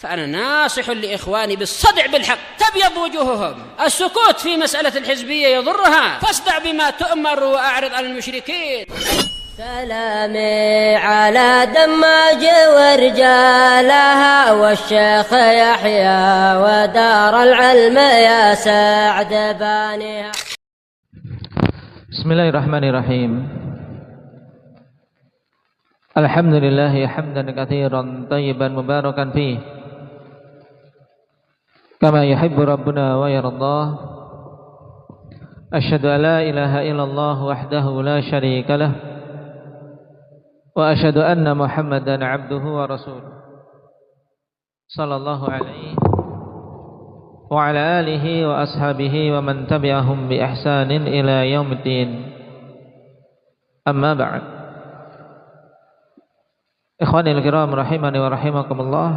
فأنا ناصح لإخواني بالصدع بالحق، تبيض وجوههم. السكوت في مسألة الحزبية يضرها، فاصدع بما تؤمر وأعرض عن المشركين. سلامي على دماج ورجالها والشيخ يحيى ودار العلم يا سعد بانيها. Bismillahirrahmanirrahim. Alhamdulillah hamdan katsiran tayyiban mubarakan fihi kama yuhibbu rabbuna wa yardah. Asyhadu an la ilaha illallah wahdahu la syarika lah wa asyhadu anna Muhammadan abduhu wa rasuluh sallallahu alaihi wa ala alihi wa ashabihi wa man tabi'ahum bi ihsanin ila yaumiddin. Amma ba'd. Ikhwanil kiram rahimani wa rahimakumullah.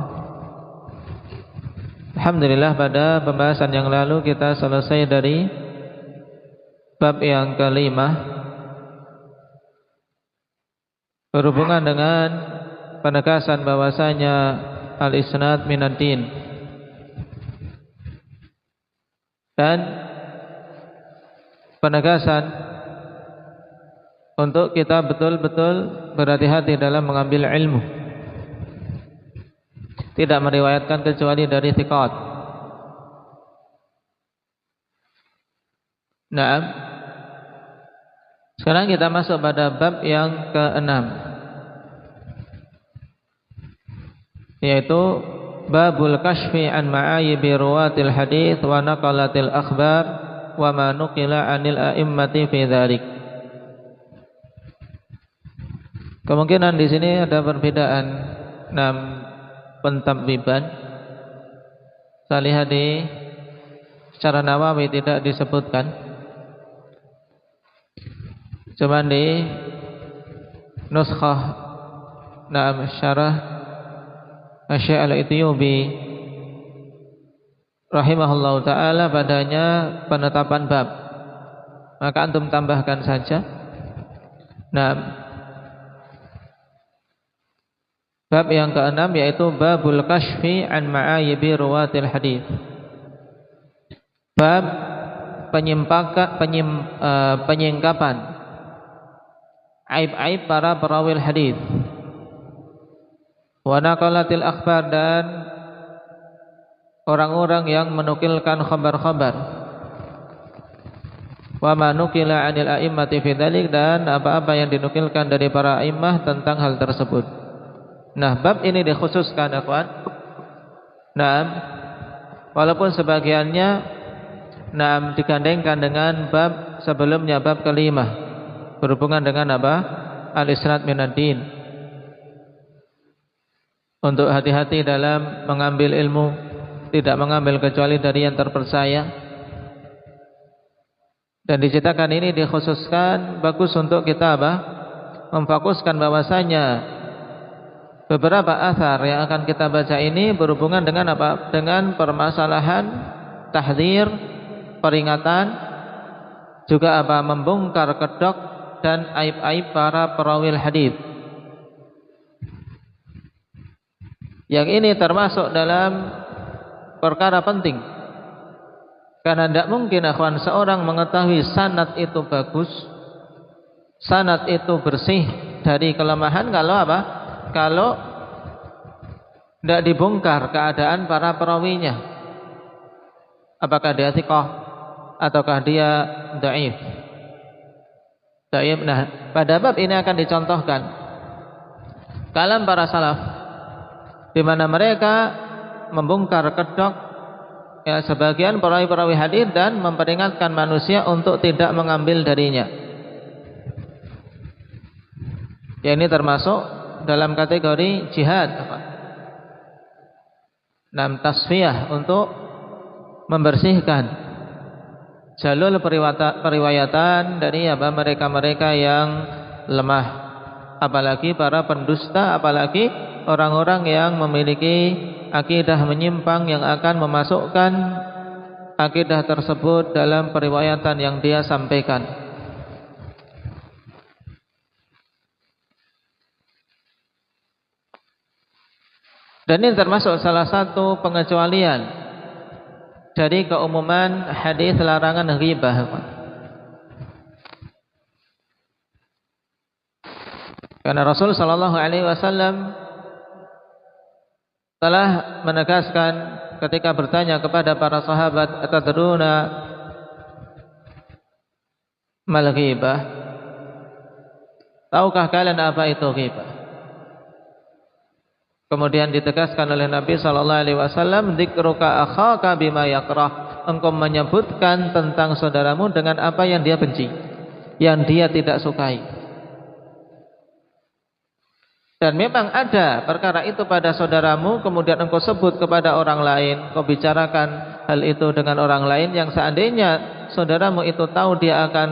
Alhamdulillah, pada pembahasan yang lalu kita selesai dari bab yang kelima berhubungan dengan penegasan bahwasanya al-isnad minad din dan penegasan untuk kita betul-betul berhati-hati dalam mengambil ilmu, tidak meriwayatkan kecuali dari thiqat. Nah, sekarang kita masuk pada bab yang ke-6, yaitu babul kashfi an ma'ayibi ruwatil hadits wa naqalatil akhbar wa ma nuqila anil a'immati fi dzalik. Kemungkinan di sini ada perbedaan pentabbiban. Saya lihat di secara Nawawi tidak disebutkan, cuma di nuskhah syarah Asy-Syaikh Al-Ithiyubi rahimahullahu ta'ala padanya penetapan bab, maka antum tambahkan saja. Bab yang ke-6 yaitu babul kashfi an ma'ayibi ruwatil hadits. Bab penyingkapan aib-aib para perawil hadits. Wa naqalatil akhbar, dan orang-orang yang menukilkan khabar-khabar. Wa ma nuqila 'anil a'immati fi dzalik, dan apa-apa yang dinukilkan dari para a'immah tentang hal tersebut. Bab ini dikhususkan, akhwan. Walaupun sebagiannya digandengkan dengan bab sebelumnya, bab kelima, berhubungan dengan apa? Al-isnad minad din. Untuk hati-hati dalam mengambil ilmu, tidak mengambil kecuali dari yang terpercaya. Dan diciptakan ini dikhususkan bagus untuk kita memfokuskan bahwasanya beberapa athar yang akan kita baca ini berhubungan dengan apa? Dengan permasalahan tahdzir, peringatan, juga membongkar kedok dan aib-aib para perawil hadis. Yang ini termasuk dalam perkara penting, karena tidak mungkin akhwan seorang mengetahui sanad itu bagus, sanad itu bersih dari kelemahan kalau tidak dibongkar keadaan para perawinya, apakah dia thiqah ataukah dia dhaif. Pada bab ini akan dicontohkan kalam para salaf, di mana mereka membongkar kedok sebagian perawi-perawi hadis dan memperingatkan manusia untuk tidak mengambil darinya. Ini termasuk dalam kategori jihad, tasfiyah, untuk membersihkan jalur periwayatan dari mereka-mereka yang lemah, apalagi para pendusta, apalagi orang-orang yang memiliki akidah menyimpang yang akan memasukkan akidah tersebut dalam periwayatan yang dia sampaikan. Dan ini termasuk salah satu pengecualian dari keumuman hadis larangan ghibah. Karena Rasul sallallahu alaihi wasallam telah menegaskan ketika bertanya kepada para sahabat, atadruna mal ghibah? Tahukah kalian apa itu ghibah? Kemudian ditegaskan oleh Nabi sallallahu alaihi wasallam, dzikruka akhaka bima yakrah. Engkau menyebutkan tentang saudaramu dengan apa yang dia benci, yang dia tidak sukai. Dan memang ada perkara itu pada saudaramu, kemudian engkau sebut kepada orang lain, kau bicarakan hal itu dengan orang lain yang seandainya saudaramu itu tahu dia akan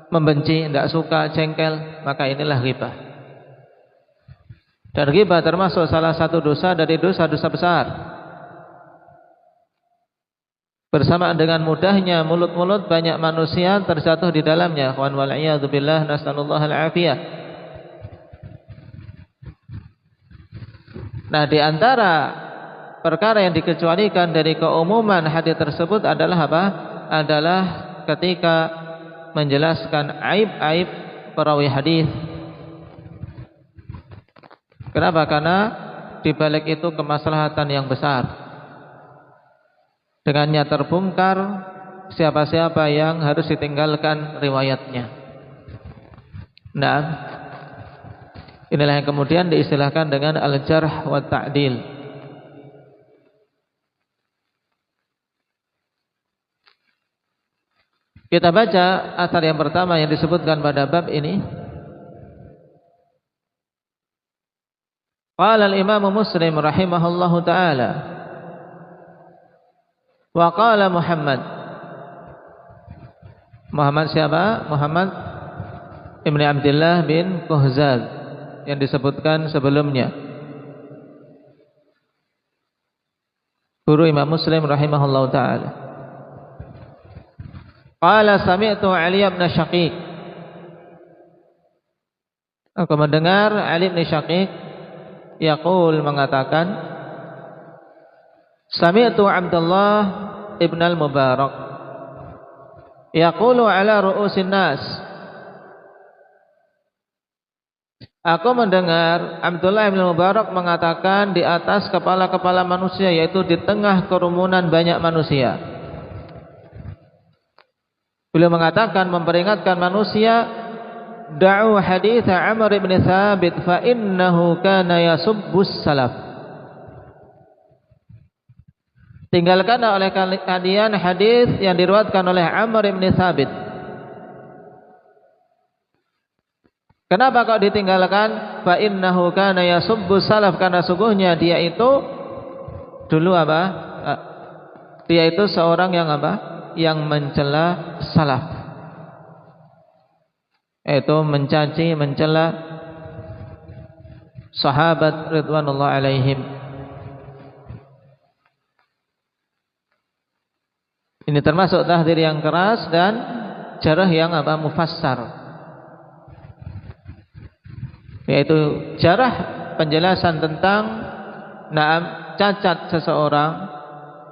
membenci, tidak suka, jengkel, maka inilah ghibah. Dan ghibah termasuk salah satu dosa dari dosa-dosa besar. Bersamaan dengan mudahnya mulut-mulut banyak manusia terjatuh di dalamnya. Wa wal-'iyadzu billah, nasallallahu al-'afiyah. Nah, di antara perkara yang dikecualikan dari keumuman hadis tersebut adalah apa? Adalah ketika menjelaskan aib-aib perawi hadis. Kenapa? Karena di balik itu kemaslahatan yang besar. Dengannya terbongkar siapa-siapa yang harus ditinggalkan riwayatnya. Nah, inilah yang kemudian diistilahkan dengan al-jarh wa ta'dil. Kita baca asar yang pertama yang disebutkan pada bab ini. Qala al-Imam Muslim rahimahullahu taala, wa qala Muhammad. Muhammad siapa? Muhammad Ibn Abdullah bin Kuhzad yang disebutkan sebelumnya, guru Imam Muslim rahimahullahu taala. Qala sami'tu Ali bin Syaqiq. Aku mendengar Ali bin Syaqiq yaqul, mengatakan, sami'tu Abdullah ibn al-Mubarak yaqulu ala ru'usin nas. Aku mendengar Abdullah bin Mubarak mengatakan di atas kepala-kepala manusia, yaitu di tengah kerumunan banyak manusia. Beliau mengatakan, memperingatkan manusia, da'u hadits Amr bin Thabit fa innahu kana yasubbus salaf. Tinggalkan oleh kalian hadis yang diriwayatkan oleh Amr bin Thabit. Kenapa kok ditinggalkan? Fa innahu kana yasubbus salaf, karena sungguhnya dia itu dulu apa? Dia itu seorang yang apa? Yang mencela salaf. Itu mencaci, mencela sahabat ridwanullah alaihim. Ini termasuk tahdzir yang keras dan jarah yang apa? Mufassar. Yaitu jarah penjelasan tentang cacat seseorang,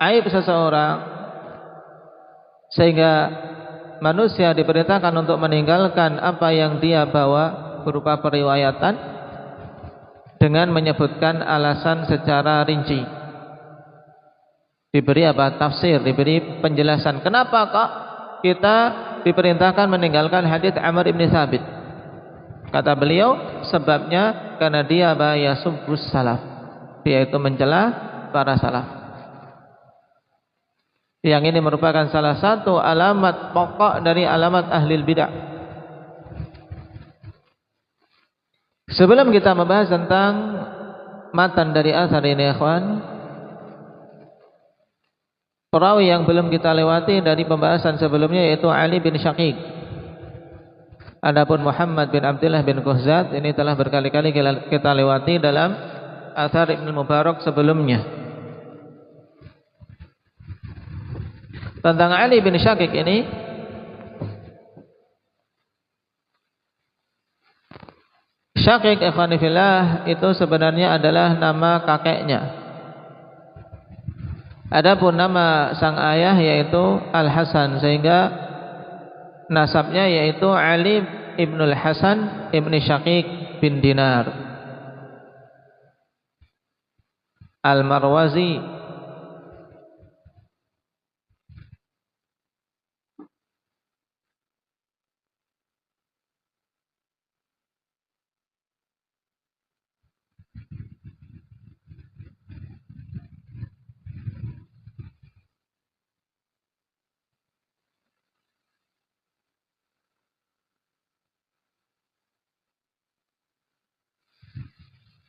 aib seseorang, sehingga manusia diperintahkan untuk meninggalkan apa yang dia bawa berupa periwayatan dengan menyebutkan alasan secara rinci. Diberi apa? Tafsir, diberi penjelasan. Kenapa kok kita diperintahkan meninggalkan hadits Amr bin Thabit? Kata beliau, sebabnya karena dia yasubbus salaf. Dia itu mencela para salaf. Yang ini merupakan salah satu alamat pokok dari alamat ahlil bid'ah. Sebelum kita membahas tentang matan dari asar ini, ikhwan, perawi yang belum kita lewati dari pembahasan sebelumnya yaitu Ali bin Syaqiq. Adapun Muhammad bin Abdullah bin Kuhzad ini telah berkali-kali kita lewati dalam asar Ibn Mubarak sebelumnya. Tentang Ali bin Syaqiq ini, Syaqiq ikhwani fillah itu sebenarnya adalah nama kakeknya. Adapun nama sang ayah yaitu Al-Hasan, sehingga nasabnya yaitu Ali ibnul Hasan ibni Syaqiq bin Dinar Al-Marwazi.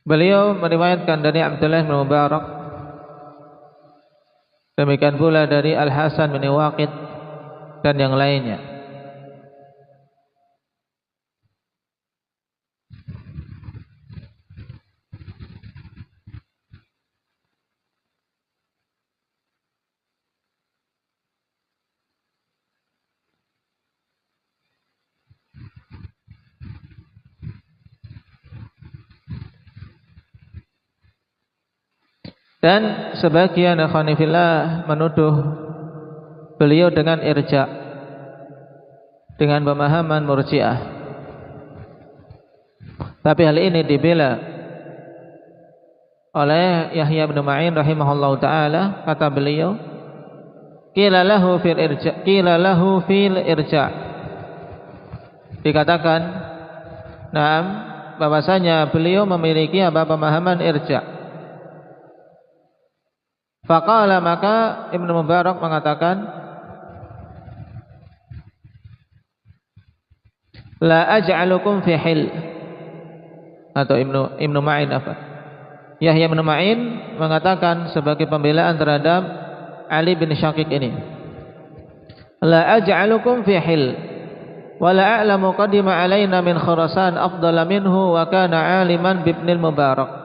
Beliau meriwayatkan dari Abdullah bin Mubarak, demikian pula dari Al-Hasan bin Waqid dan yang lainnya. Dan sebagian ikhwani fillah menuduh beliau dengan irja', dengan pemahaman Murji'ah. Tapi hal ini dibela oleh Yahya bin Ma'in rahimahullahu taala. Kata beliau, qila lahu fil irja', dikatakan na'am, bahwasanya beliau memiliki pemahaman irja'. Faqala, maka Ibnu Mubarak mengatakan, la aj'alukum fi hil, atau Ibnu Ma'in Yahya bin Ma'in mengatakan sebagai pembelaan terhadap Ali bin Syaqiq ini, la aj'alukum fi hil wa la a'lamu qadima alaina min Khurasan afdala minhu wa kana aliman bibnil Mubarak.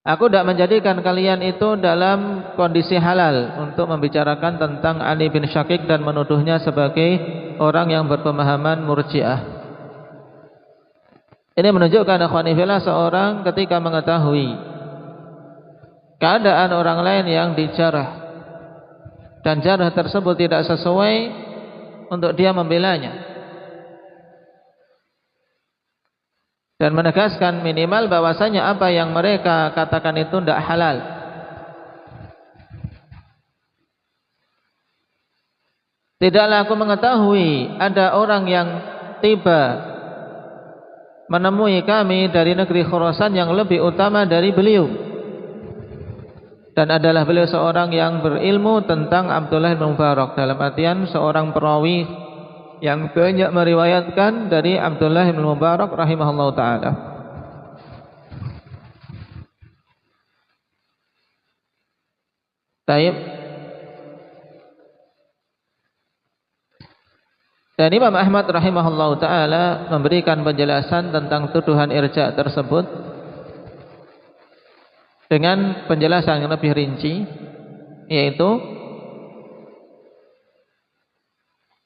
Aku tidak menjadikan kalian itu dalam kondisi halal untuk membicarakan tentang Ali bin Syaqiq dan menuduhnya sebagai orang yang berpemahaman Murji'ah. Ini menunjukkan akhwani fillah, seorang ketika mengetahui keadaan orang lain yang dijarah dan jarah tersebut tidak sesuai untuk dia membelanya, dan menegaskan minimal bahwasanya apa yang mereka katakan itu tidak halal. Tidaklah aku mengetahui ada orang yang tiba menemui kami dari negeri Khurasan yang lebih utama dari beliau, dan adalah beliau seorang yang berilmu tentang Abdullah bin Mubarak, dalam artian seorang perawi yang banyak meriwayatkan dari Abdullah bin Mubarak rahimahullah ta'ala. Taib. Dan Imam Ahmad rahimahullah ta'ala memberikan penjelasan tentang tuduhan irja' tersebut dengan penjelasan yang lebih rinci, yaitu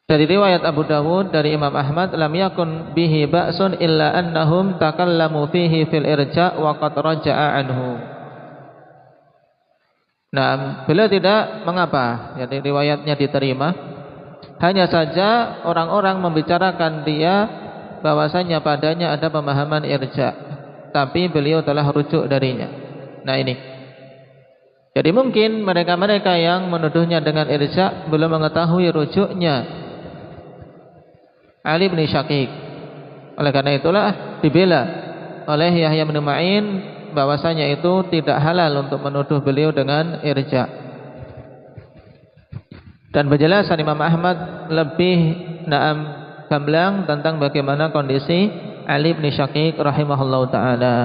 dari riwayat Abu Dawud dari Imam Ahmad, lam yakun bihi ba'sun illa annahum takallamu fihi fil irja' wa qad raja'a anhu. Nah, beliau tidak mengapa, jadi riwayatnya diterima. Hanya saja orang-orang membicarakan dia bahwasanya padanya ada pemahaman irja', tapi beliau telah rujuk darinya. Nah ini. Jadi mungkin mereka-mereka yang menuduhnya dengan irja' belum mengetahui rujuknya Ali bin Syaqiq. Oleh karena itulah dibela oleh Yahya bin Ma'in bahwasanya itu tidak halal untuk menuduh beliau dengan irja'. Dan penjelasan Imam Ahmad lebih gamblang tentang bagaimana kondisi Ali bin Syaqiq rahimahullahu taala.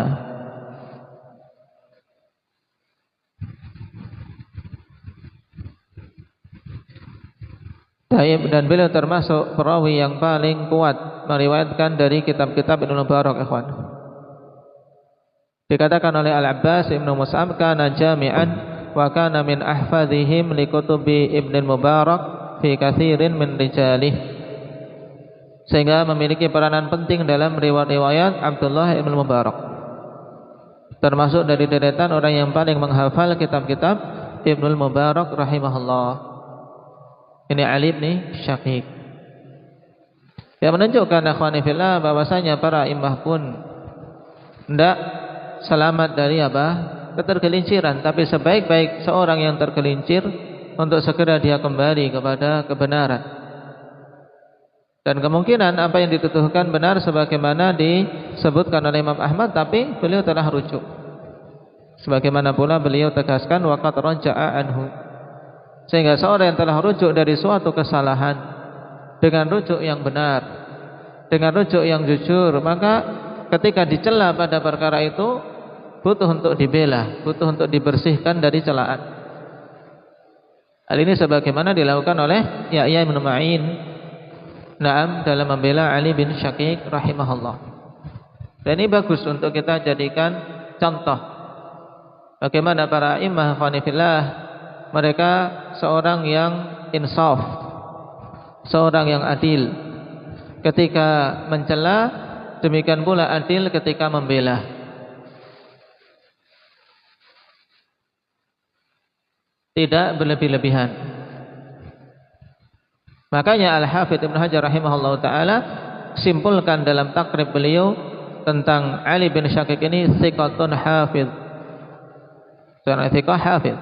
Dan beliau termasuk perawi yang paling kuat meriwayatkan dari kitab-kitab Ibnu Mubarak, ikhwan. Dikatakan oleh Al-Abbas Ibnu Mus'ab, kana jami'an wa kana min ahfadhihim li kutubi Ibnu Mubarak fi katsirin min rijalih. sehingga memiliki peranan penting dalam riwayat Abdullah ibn Mubarak, termasuk dari deretan orang yang paling menghafal kitab-kitab Ibnul Mubarak rahimahullah. Ini Ali bin Syaqiq, yang menunjukkan akhwani fillah bahwasanya para imam pun tidak selamat dari ketergelinciran, tapi sebaik-baik seorang yang tergelincir untuk segera dia kembali kepada kebenaran. Dan kemungkinan apa yang dituduhkan benar sebagaimana disebutkan oleh Imam Ahmad, tapi beliau telah rujuk. Sebagaimana pula beliau tegaskan waqad raja'a anhu. Sehingga seorang yang telah rujuk dari suatu kesalahan dengan rujuk yang benar, dengan rujuk yang jujur, maka ketika dicela pada perkara itu butuh untuk dibela, butuh untuk dibersihkan dari celaan. Hal ini sebagaimana dilakukan oleh Yahya bin Ma'in dalam membela Ali bin Syaqiq rahimahullah. Dan ini bagus untuk kita jadikan contoh bagaimana para imam fanifillah, mereka seorang yang insaf, seorang yang adil ketika mencela, demikian pula adil ketika membela. Tidak berlebih-lebihan. Makanya Al-Hafidz Ibnu Hajar rahimahullah ta'ala simpulkan dalam takrib beliau tentang Ali bin Syaqiq ini thiqatun hafidz, seorang thiqah hafidz.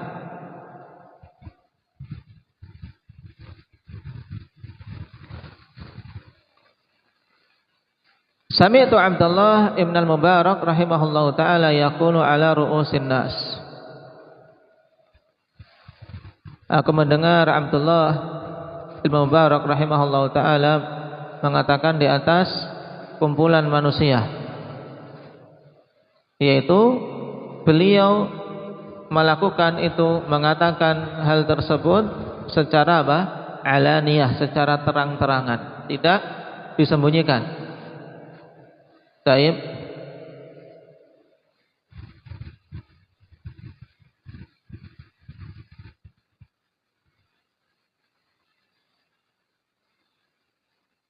Sami'tu Abdullah ibn al-Mubarak rahimahullah ta'ala yaqulu ala ru'usin nas. Aku mendengar Abdullah Ibn Mubarak rahimahullah ta'ala mengatakan di atas kumpulan manusia, yaitu beliau melakukan itu, mengatakan hal tersebut secara alaniyah, secara terang-terangan, tidak disembunyikan. Baik.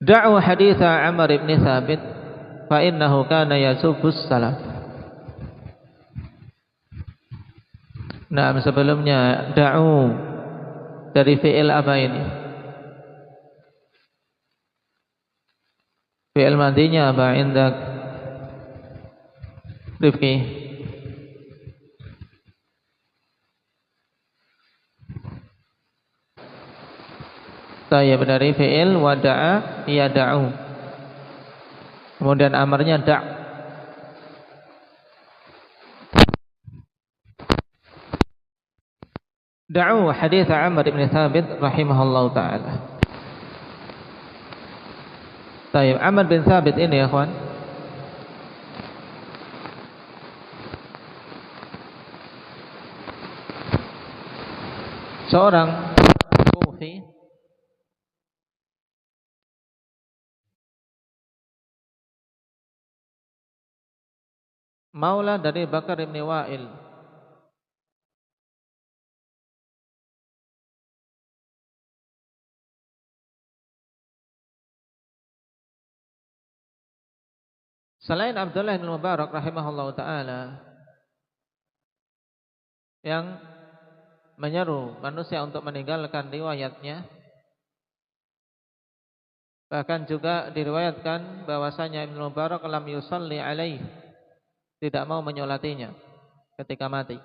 Da'u haditha Amr ibn Thabit fa innahu kana yasubbus salaf. Nah, sebelumnya da'u dari fi'il apa ini? Fi'il madinya apa indak Rifki? Tayyib, dari fi'il wada'a yada'u, kemudian amarnya da'. Da'u hadits Amr ibn Thabit rahimahullah ta'ala. Tayyib, Amr bin Thabit ini ya kawan, seorang Kufi, maula dari Bakar bin Wa'il. Selain Abdullah bin Mubarak rahimahullah ta'ala yang menyeru manusia untuk meninggalkan riwayatnya, bahkan juga diriwayatkan bahwasanya Ibnu Mubarak lam yusalli alaihi, tidak mau menyolatinya ketika mati.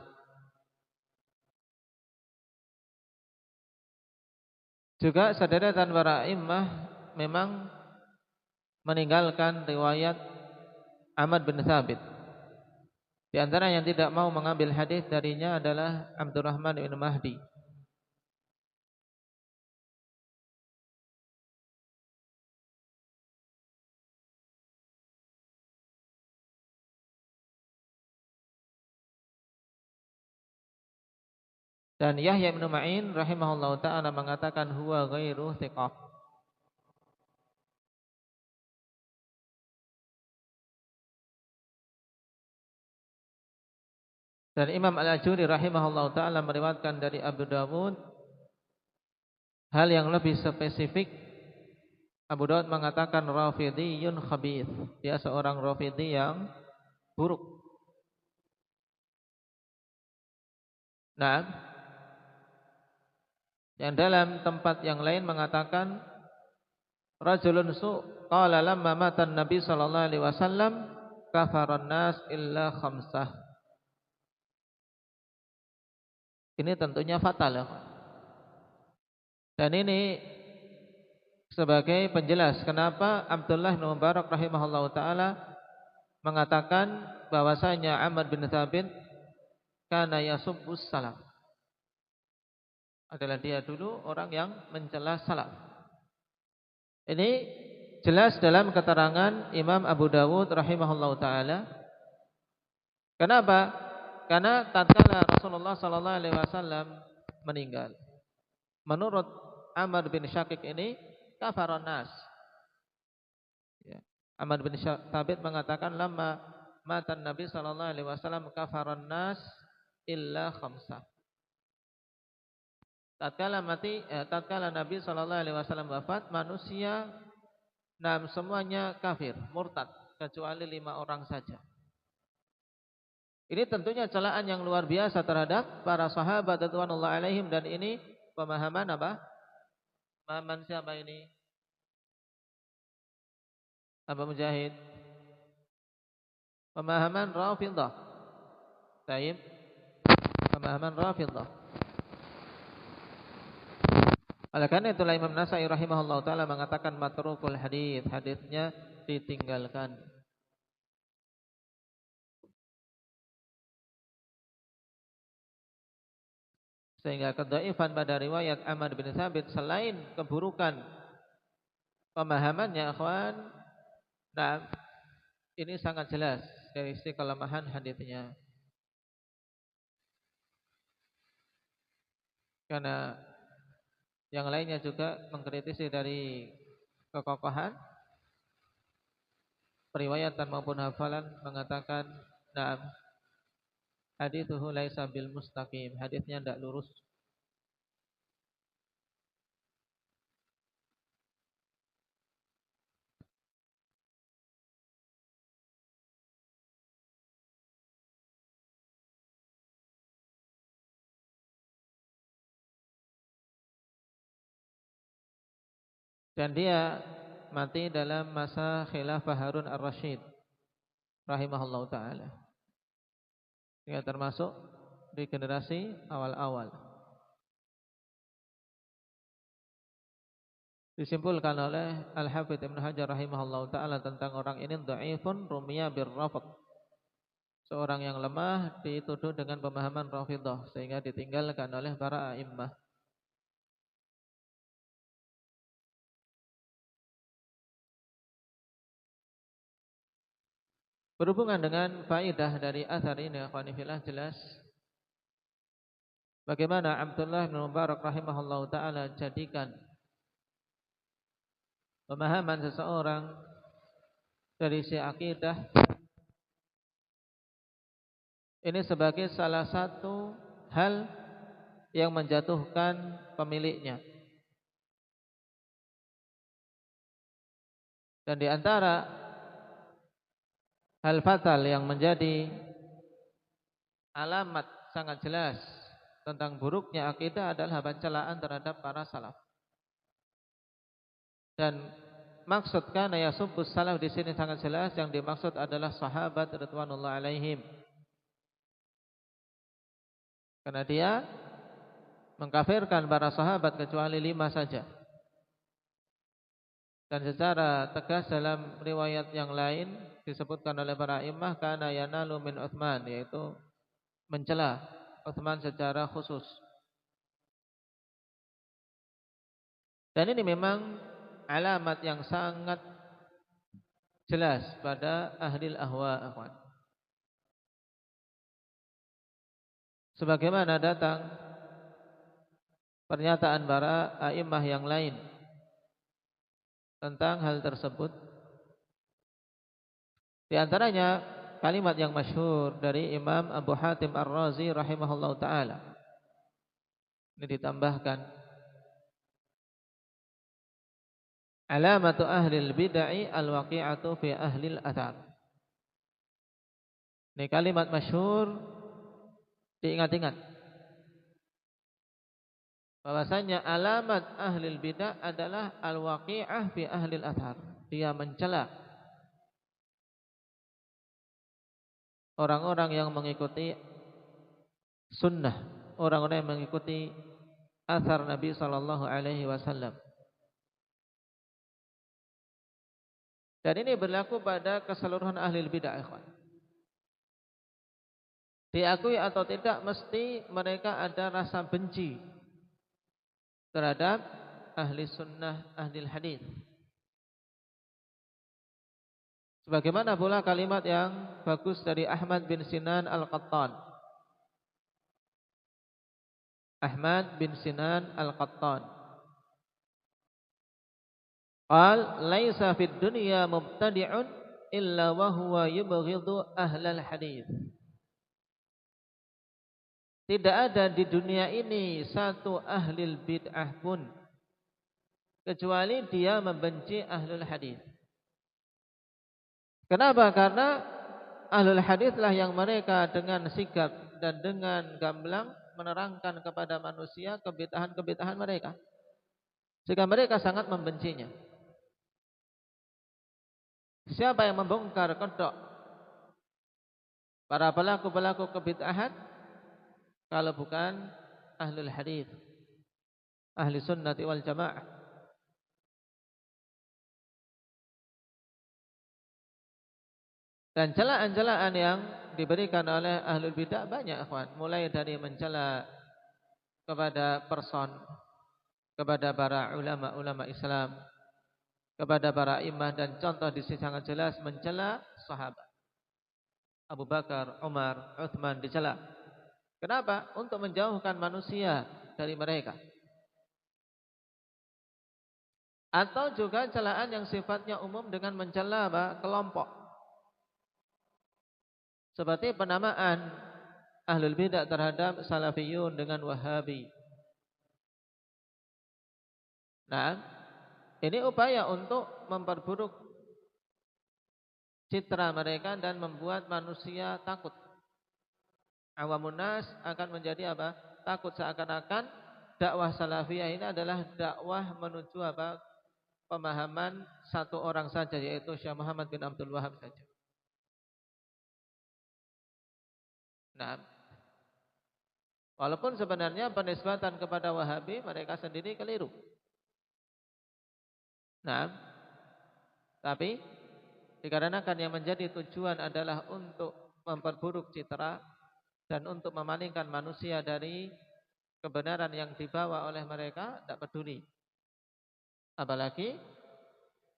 Juga sederetan para imam memang meninggalkan riwayat Ahmad bin Thabit. Di antara yang tidak mau mengambil hadis darinya adalah Abdurrahman bin Mahdi. Dan Yahya bin Ma'in rahimahullah ta'ala mengatakan huwa ghairu thiqah. Dan Imam Al-Ajuri rahimahullah ta'ala meriwayatkan dari Abu Dawud hal yang lebih spesifik Abu Daud mengatakan Rafidiyun khabith. Dia seorang Rafidi yang buruk. Nah, yang dalam tempat yang lain mengatakan rajulun qala lamma mata Nabi sallallahu alaihi wasallam kafaran nas illa khamsah. Ini tentunya fatal ya. Dan ini sebagai penjelas kenapa Abdullah bin Mubarak rahimahullahu taala mengatakan bahwasanya Amr bin Thabit kana yasubbus salaf. Adalah dia dulu orang yang mencela salaf. Ini jelas dalam keterangan Imam Abu Dawud rahimahullahu taala. Kenapa? Karena tatkala Rasulullah sallallahu alaihi wasallam meninggal, menurut Amr bin Syakik ini kafaran nas. Ya. Amr bin Thabit mengatakan lama matan Nabi sallallahu alaihi wasallam kafaran nas illa khamsah. Tatkala Nabi sallallahu alaihi wasallam wafat, manusia semuanya kafir, murtad kecuali 5 orang saja. Ini tentunya celaan yang luar biasa terhadap para sahabat radhiyallahu alaihim, dan ini pemahaman apa? Pemahaman siapa ini? Apa Mujahid? Pemahaman Rafidhah. Baik. Pemahaman Rafidhah. Oleh karena itulah Imam Nasai rahimahullah taala mengatakan matrukul hadits, hadisnya ditinggalkan. Sehingga kedhaifan pada riwayat Amr bin Thabit selain keburukan pemahamannya akhwan, nah ini sangat jelas dari sisi kelemahan hadisnya. Karena yang lainnya juga mengkritisi dari kekokohan periwayatan maupun hafalan, mengatakan nah hadithuhu laisa bil mustaqim, hadisnya tidak lurus. Dan dia mati dalam masa khilafah Harun ar-Rasyid rahimahullahu taala. Dia termasuk di generasi awal-awal. Disimpulkan oleh Al-Hafidz Ibnu Hajar rahimahullahu taala tentang orang ini dhaifun rumiya birrafd. Seorang yang lemah dituduh dengan pemahaman Rafidhah sehingga ditinggalkan oleh para a'immah. Berhubungan dengan faedah dari athar ini, akhwani fillah, jelas bagaimana Abdullah bin Mubarak rahimahullahu taala jadikan pemahaman seseorang dari sisi akidah ini sebagai salah satu hal yang menjatuhkan pemiliknya. Dan di antara hal fatal yang menjadi alamat sangat jelas tentang buruknya akidah adalah pencelaan terhadap para salaf. Dan maksud kana yasubbus salaf di sini sangat jelas, yang dimaksud adalah sahabat radhiyallahu alaihim. Karena dia mengkafirkan para sahabat kecuali 5 saja. Dan secara tegas dalam riwayat yang lain disebutkan oleh para imam kana yanalu min Utsman, yaitu mencela Utsman secara khusus. Dan ini memang alamat yang sangat jelas pada ahli ahwa, akhwan. Sebagaimana datang pernyataan para a'immah yang lain tentang hal tersebut. Di antaranya kalimat yang masyhur dari Imam Abu Hatim Ar-Razi rahimahullahu taala. Ini ditambahkan Alamatu ahlil bid'ah al-waqi'atu fi ahlil athar. Ini kalimat masyhur, diingat-ingat. Bahwasanya alamat ahlil bid'ah adalah al-waqi'ah fi ahlil athar. Dia mencela orang-orang yang mengikuti sunnah, orang-orang yang mengikuti athar Nabi sallallahu alaihi wasallam. Dan ini berlaku pada keseluruhan ahli bidah, ikhwan. Diakui atau tidak, mesti mereka ada rasa benci terhadap ahli sunnah, ahli hadis. Sebagaimana pula kalimat yang bagus dari Ahmad bin Sinan Al-Qattan. Ahmad bin Sinan Al-Qattan qal laisa fid dunya mubtadi'un illa wa huwa yubghidhu ahlal hadis. Tidak ada di dunia ini satu ahli bid'ah pun kecuali dia membenci ahlul hadis. Kenapa? Karena ahlul hadislah yang mereka dengan sigap dan dengan gamblang menerangkan kepada manusia kebid'ahan-kebid'ahan mereka, sehingga mereka sangat membencinya. Siapa yang membongkar kedok para pelaku-pelaku kebid'ahan kalau bukan ahlul hadis, ahli sunnati wal jamaah? Dan celaan-celaan yang diberikan oleh ahlul bid'ah banyak, ikhwan. Mulai dari mencela kepada person, kepada para ulama-ulama Islam, kepada para imam, dan contoh di sini sangat jelas mencela sahabat. Abu Bakar, Umar, Uthman dicela. Kenapa? Untuk menjauhkan manusia dari mereka. Atau juga celaan yang sifatnya umum dengan mencela kelompok. Seperti penamaan ahlul bidah terhadap salafiyun dengan wahabi. Nah, ini upaya untuk memperburuk citra mereka dan membuat manusia takut. Awamun nas akan menjadi apa? Takut, seakan-akan dakwah salafiyah ini adalah dakwah menuju apa? Pemahaman satu orang saja, yaitu Syekh Muhammad bin Abdul Wahab saja. Nah, walaupun sebenarnya penisbatan kepada Wahabi mereka sendiri keliru. Nah, tapi dikarenakan yang menjadi tujuan adalah untuk memperburuk citra dan untuk memalingkan manusia dari kebenaran yang dibawa oleh mereka, tidak peduli. Apalagi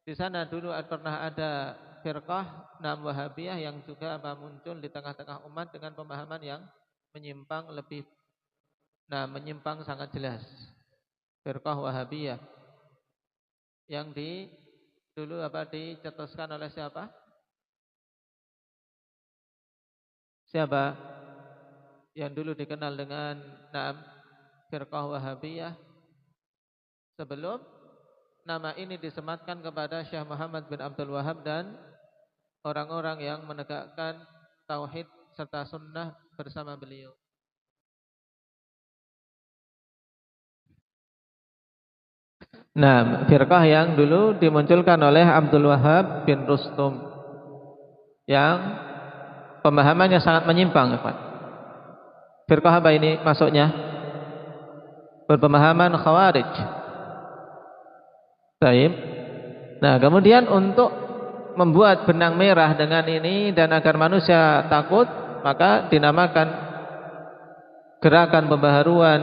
di sana dulu pernah ada firqah Wahabiyah yang juga muncul di tengah-tengah umat dengan pemahaman yang menyimpang menyimpang sangat jelas. Firqah Wahabiyah yang dulu dicetuskan oleh siapa? Siapa yang dulu dikenal dengan Firqah Wahabiyah sebelum nama ini disematkan kepada Syekh Muhammad bin Abdul Wahab dan orang-orang yang menegakkan tauhid serta sunnah bersama beliau. Nah, firqah yang dulu dimunculkan oleh Abdul Wahab bin Rustum yang pemahamannya sangat menyimpang, Pak. Firqah apa ini masuknya? Berpemahaman Khawarij. Baik. Nah, kemudian untuk membuat benang merah dengan ini dan agar manusia takut, maka dinamakan gerakan pembaharuan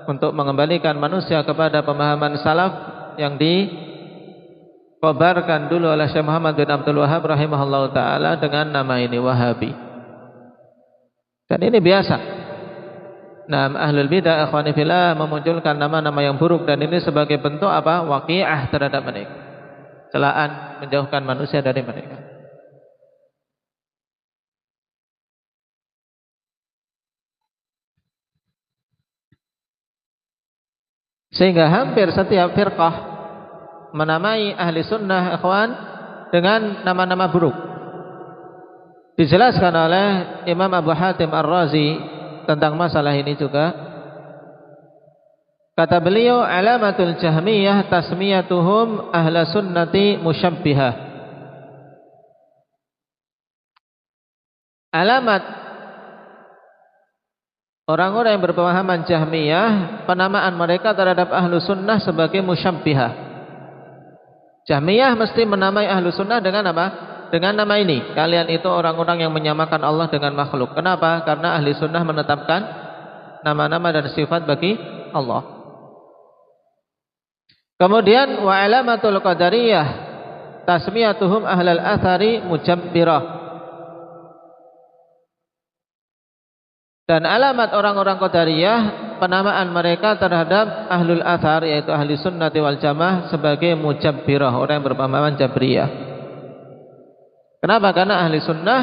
untuk mengembalikan manusia kepada pemahaman salaf yang dikobarkan dulu oleh Syekh Muhammad bin Abdul Wahab rahimahullah ta'ala dengan nama ini, Wahabi. Dan ini biasa. Nah, ahlul bidah akhwani fillah memunculkan nama-nama yang buruk, dan ini sebagai bentuk apa? Waqi'ah terhadap mereka. Celaan, menjauhkan manusia dari mereka. Sehingga hampir setiap firqah menamai ahli sunnah ikhwan dengan nama-nama buruk. Dijelaskan oleh Imam Abu Hatim Ar-Razi tentang masalah ini juga. Kata beliau, alamatul Jahmiyah tasmiyatuhum ahla sunnati musyabbihah. Alamat orang-orang yang berpemahaman Jahmiyah, penamaan mereka terhadap ahlu sunnah sebagai musyabbihah. Jahmiyah mesti menamai ahlu sunnah dengan apa? Dengan nama ini. Kalian itu orang-orang yang menyamakan Allah dengan makhluk. Kenapa? Karena ahli sunnah menetapkan nama-nama dan sifat bagi Allah. Kemudian wa alamatul qadariyah tasmiyatuhum ahlal athari mujabbirah. Dan alamat orang-orang qadariyah, penamaan mereka terhadap ahlul athar, yaitu ahli sunnati wal jamaah, sebagai mujabbirah, orang yang berpemahaman jabriyah. Kenapa? Karena ahli sunnah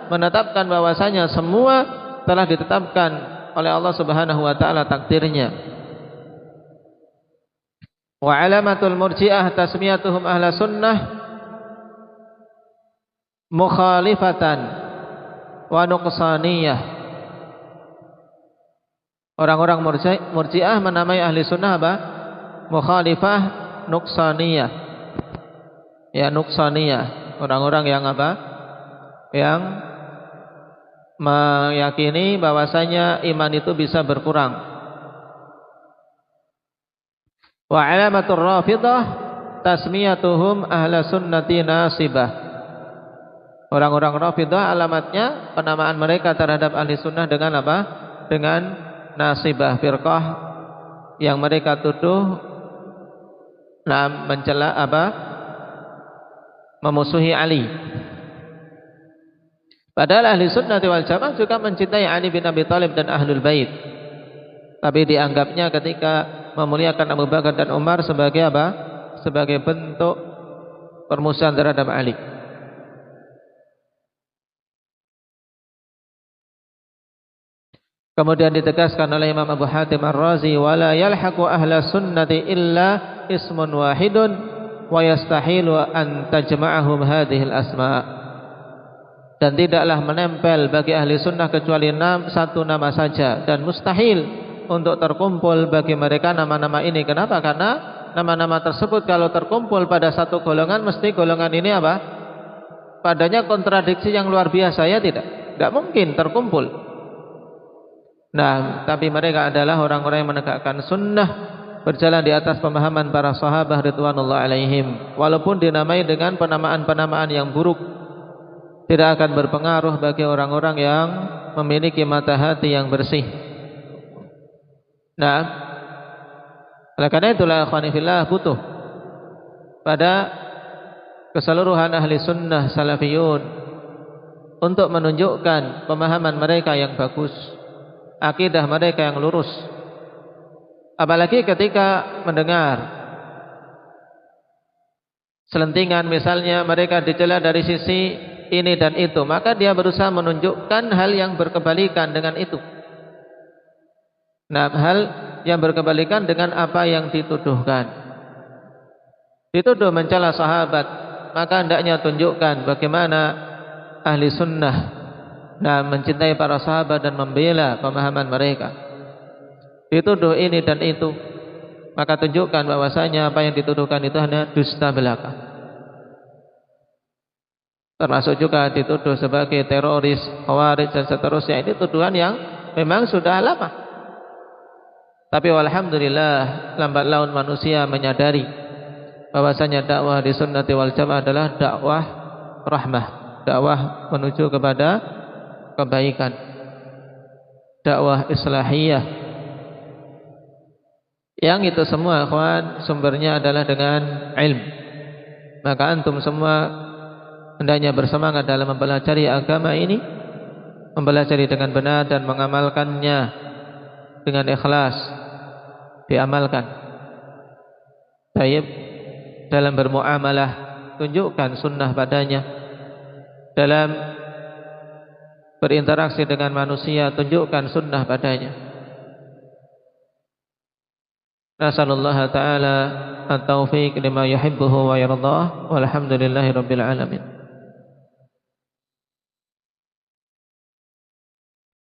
menetapkan bahwasanya semua telah ditetapkan oleh Allah Subhanahu wa taala takdirnya. Wa alamatul murji'ah tasmiyatuhum ahla sunnah mukhalifatan wa nuqsaniyah. Orang-orang murji'ah menamai ahli sunnah apa? Mukhalifah, nuqsaniyah. Ya, nuqsaniyah. Orang-orang yang apa? Yang meyakini bahwasanya iman itu bisa berkurang. Wa alamatur rafidah tasmiyatuhum ahla sunnati nasibah. Orang-orang rafidah alamatnya penamaan mereka terhadap ahli sunnah dengan apa? Dengan nasibah, firqah yang mereka tuduh mencela apa? Memusuhi Ali. Padahal ahli sunnah wal jamaah juga mencintai Ali bin Abi Thalib dan ahlul bait. Tapi dianggapnya ketika memuliakan Abu Bakar dan Umar sebagai apa? Sebagai bentuk permusuhan terhadap Ali. Kemudian ditegaskan oleh Imam Abu Hatim Ar-Razi, wala yalhaqu ahla sunnati illa ismun wahidun wa yastahilu an tajma'ahum hadhil asma'. Dan tidaklah menempel bagi ahli sunnah kecuali satu nama saja, dan mustahil untuk terkumpul bagi mereka nama-nama ini. Kenapa? Karena nama-nama tersebut kalau terkumpul pada satu golongan, mesti golongan ini apa? Padanya kontradiksi yang luar biasa, ya tidak? Tidak mungkin terkumpul. Nah, tapi mereka adalah orang-orang yang menegakkan sunnah, berjalan di atas pemahaman para sahabat ridwanullah alaihim. Walaupun dinamai dengan penamaan-penamaan yang buruk, tidak akan berpengaruh bagi orang-orang yang memiliki mata hati yang bersih. Nah, oleh karena itulah ikhwani fillah, butuh pada keseluruhan ahli sunnah salafiyun untuk menunjukkan pemahaman mereka yang bagus, akidah mereka yang lurus. Apalagi ketika mendengar selentingan misalnya mereka dicela dari sisi ini dan itu, maka dia berusaha menunjukkan hal yang berkebalikan dengan itu. Nah, hal yang berkebalikan dengan apa yang dituduhkan. Dituduh mencela sahabat, maka hendaknya tunjukkan bagaimana ahli sunnah mencintai para sahabat dan membela pemahaman mereka. Dituduh ini dan itu, maka tunjukkan bahwasanya apa yang dituduhkan itu hanya dusta belaka. Termasuk juga dituduh sebagai teroris, khawarij dan seterusnya. Ini tuduhan yang memang sudah lama. Tapi walhamdulillah, lambat laun manusia menyadari bahwasanya dakwah di sunnati wal jamaah adalah dakwah rahmah, dakwah menuju kepada kebaikan, dakwah islahiyah. Yang itu semua ikhwan sumbernya adalah dengan ilmu. Maka antum semua hendaknya bersemangat dalam mempelajari agama ini, mempelajari dengan benar dan mengamalkannya dengan ikhlas, diamalkan. Baik, dalam bermuamalah tunjukkan sunnah padanya, dalam berinteraksi dengan manusia tunjukkan sunnah padanya. Nasallallahu ta'ala at-taufiq lima yuhibbuhu wa yardah. Walhamdulillahi rabbil alamin.